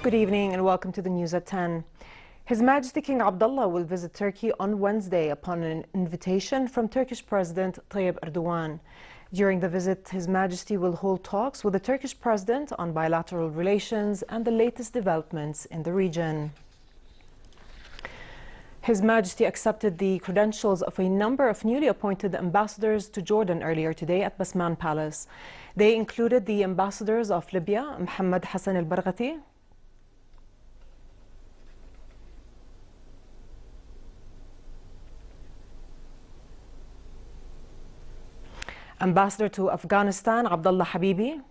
Good evening and welcome to the news at 10. His Majesty King Abdullah will visit Turkey on Wednesday upon an invitation from Turkish President Tayyip Erdogan. During the visit, His Majesty will hold talks with the Turkish President on bilateral relations and the latest developments in the region. His Majesty accepted the credentials of a number of newly appointed ambassadors to Jordan earlier today at Basman Palace. They included the ambassadors of Libya, Mohammed Hassan al-Barghati, Ambassador to Afghanistan, Abdullah Habibi.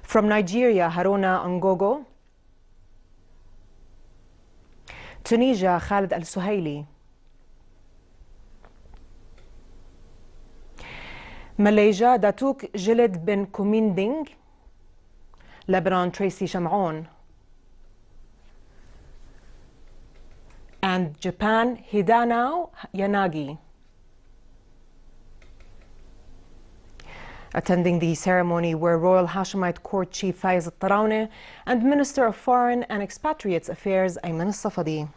From Nigeria, Haruna Ngogo. Tunisia, Khalid al-Suhaili. Malaysia, Datuk Jilid bin Kuminding. Lebanon, Tracy Sham'on. And Japan, Hidanao Yanagi. Attending the ceremony were Royal Hashemite Court Chief Faiz al-Tarawne and Minister of Foreign and Expatriates Affairs Ayman al-Safadi.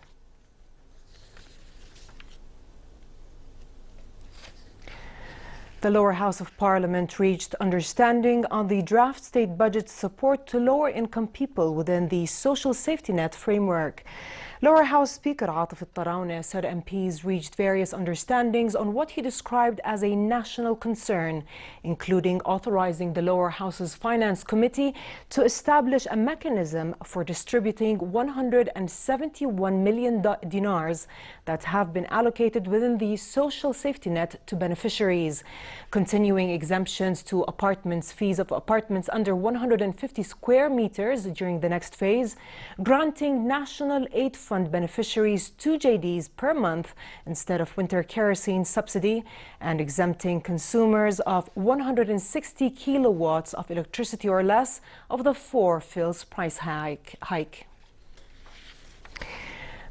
The lower house of parliament reached understanding on the draft state budget support to lower income people within the social safety net framework. Lower House Speaker Atif al-Tarawne said MPs reached various understandings on what he described as a national concern, including authorizing the lower house's finance committee to establish a mechanism for distributing 171 million dinars that have been allocated within the social safety net to beneficiaries, continuing exemptions to apartments, fees of apartments under 150 square meters during the next phase, granting national aid fund beneficiaries 2 JDs per month instead of winter kerosene subsidy, and exempting consumers of 160 kilowatts of electricity or less of the 4 fils price hike.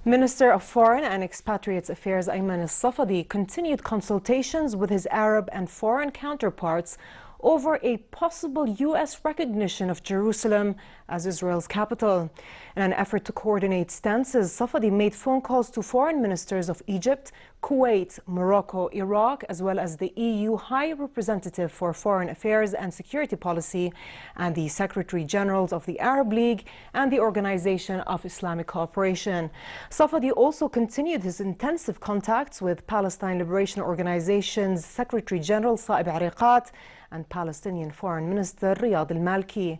Minister of Foreign and Expatriates Affairs Ayman al-Safadi continued consultations with his Arab and foreign counterparts over a possible U.S. recognition of Jerusalem as Israel's capital. In an effort to coordinate stances, Safadi made phone calls to foreign ministers of Egypt, Kuwait, Morocco, Iraq, as well as the EU High Representative for Foreign Affairs and Security Policy and the Secretary Generals of the Arab League and the Organization of Islamic Cooperation. Safadi also continued his intensive contacts with Palestine Liberation Organization's Secretary General Saeb Ariqat and Palestinian Foreign Minister Riyad al-Malki.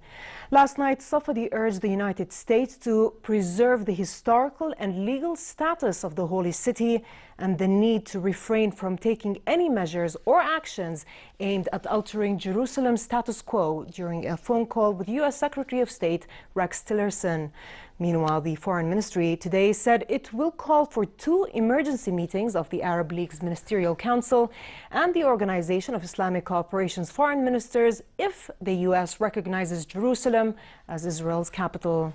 Last night, Safadi urged the United States to preserve the historical and legal status of the Holy City and the need to refrain from taking any measures or actions aimed at altering Jerusalem's status quo during a phone call with U.S. Secretary of State Rex Tillerson. Meanwhile, the Foreign Ministry today said it will call for 2 emergency meetings of the Arab League's Ministerial Council and the Organization of Islamic Cooperation's foreign ministers if the U.S. recognizes Jerusalem as Israel's capital.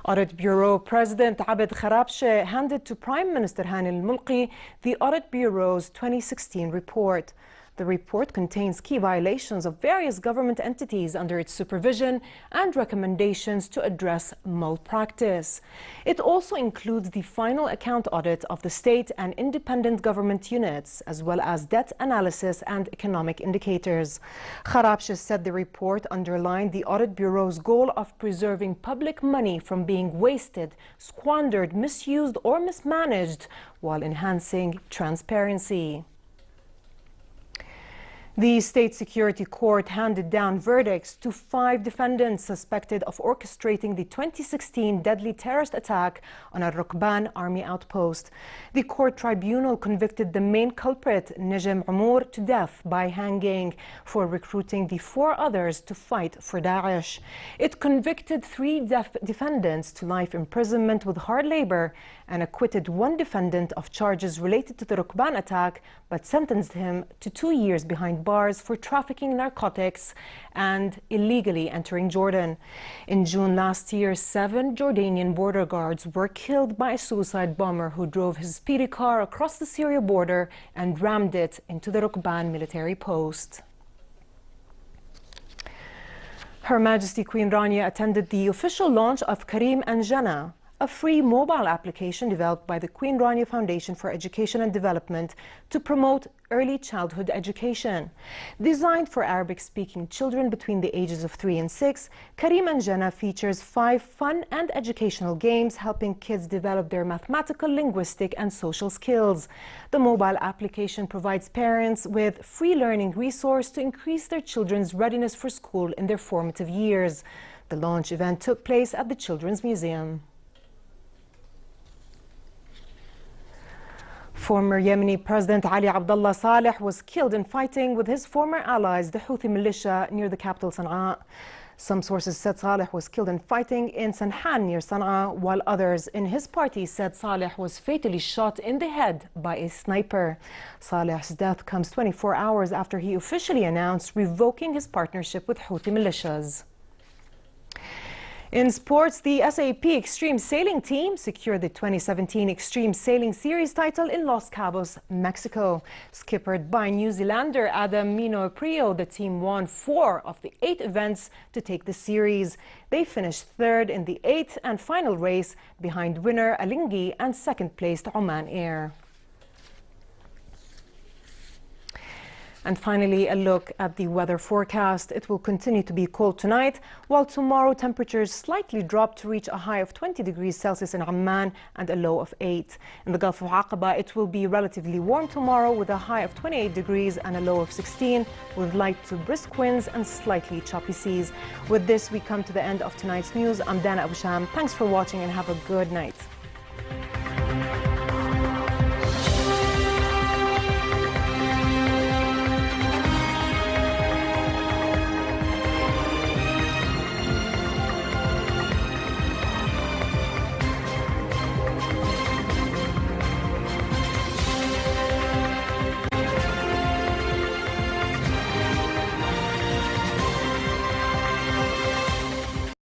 Audit Bureau President Abed Kharabshe handed to Prime Minister Hani al-Mulki the Audit Bureau's 2016 report. The report contains key violations of various government entities under its supervision and recommendations to address malpractice. It also includes the final account audit of the state and independent government units, as well as debt analysis and economic indicators. Kharabshe said the report underlined the Audit Bureau's goal of preserving public money from being wasted, squandered, misused, or mismanaged while enhancing transparency. The State Security Court handed down verdicts to 5 defendants suspected of orchestrating the 2016 deadly terrorist attack on a Rukban army outpost. The court tribunal convicted the main culprit, Najem Amour, to death by hanging for recruiting the 4 others to fight for Daesh. It convicted 3 defendants to life imprisonment with hard labor and acquitted 1 defendant of charges related to the Rukban attack, but sentenced him to 2 years behind bars for trafficking narcotics and illegally entering Jordan. In June last year, 7 Jordanian border guards were killed by a suicide bomber who drove his speedy car across the Syria border and rammed it into the Rukban military post. Her Majesty Queen Rania attended the official launch of Kareem Janna, a free mobile application developed by the Queen Rania Foundation for Education and Development to promote early childhood education. Designed for Arabic-speaking children between the ages of 3 and 6, Kareem Janna features 5 fun and educational games helping kids develop their mathematical, linguistic and social skills. The mobile application provides parents with free learning resource to increase their children's readiness for school in their formative years. The launch event took place at the Children's Museum. Former Yemeni President Abdullah Saleh was killed in fighting with his former allies, the Houthi militia, near the capital Sana'a. Some sources said Saleh was killed in fighting in Sanhan near Sana'a, while others in his party said Saleh was fatally shot in the head by a sniper. Saleh's death comes 24 hours after he officially announced revoking his partnership with Houthi militias. In sports, the SAP Extreme Sailing team secured the 2017 Extreme Sailing Series title in Los Cabos, Mexico. Skippered by New Zealander Adam Mino Prio, the team won 4 of the 8 events to take the series. They finished 3rd in the 8th and final race behind winner Alingi and 2nd placed Oman Air. And finally, a look at the weather forecast. It will continue to be cold tonight, while tomorrow temperatures slightly drop to reach a high of 20 degrees Celsius in Amman and a low of 8. In the Gulf of Aqaba, it will be relatively warm tomorrow with a high of 28 degrees and a low of 16, with light to brisk winds and slightly choppy seas. With this, we come to the end of tonight's news. I'm Dana Abu Sham. Thanks for watching and have a good night.